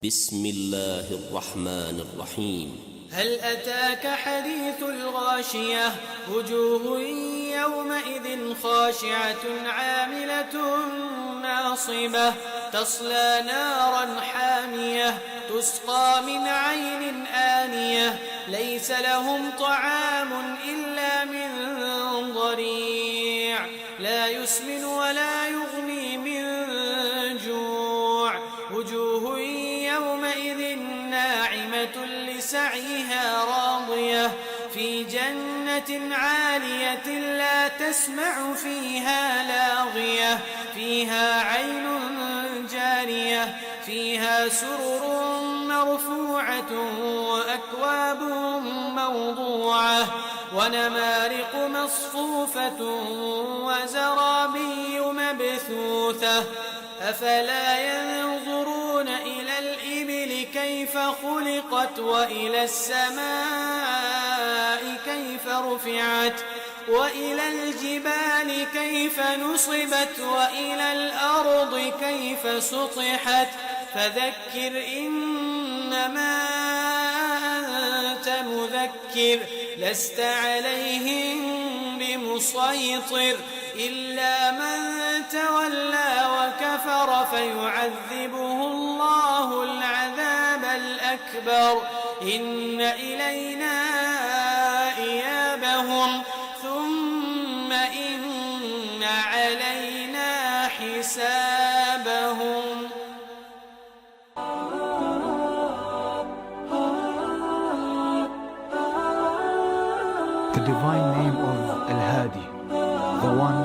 بسم الله الرحمن الرحيم. هل أتاك حديث الغاشية وجوه يومئذ خاشعة عاملة ناصبة تصلى نارا حامية تسقى من عين آنية ليس لهم طعام إلا من ضريع لا يسمن ولا يغني من جوع وجوه يومئذ ناعمة لسعيها راضية في جنة عالية لا تسمع فيها لاغية فيها عين جارية فيها سرر مرفوعة وأكواب موضوعة ونمارق مصفوفة وزرابي مبثوثة أفلا ينظرون إلى الإبل كيف خلقت وإلى السماء كيف رفعت وإلى الجبال كيف نصبت وإلى الأرض كيف سطحت فذكر إنما أنت مذكر لست عليهم بمسيطر إلا من تولى وكفر فيعذبه الله العذاب الأكبر إن إلينا إيابهم ثم إن علينا حسابهم. The divine name of Al-Hadi, the one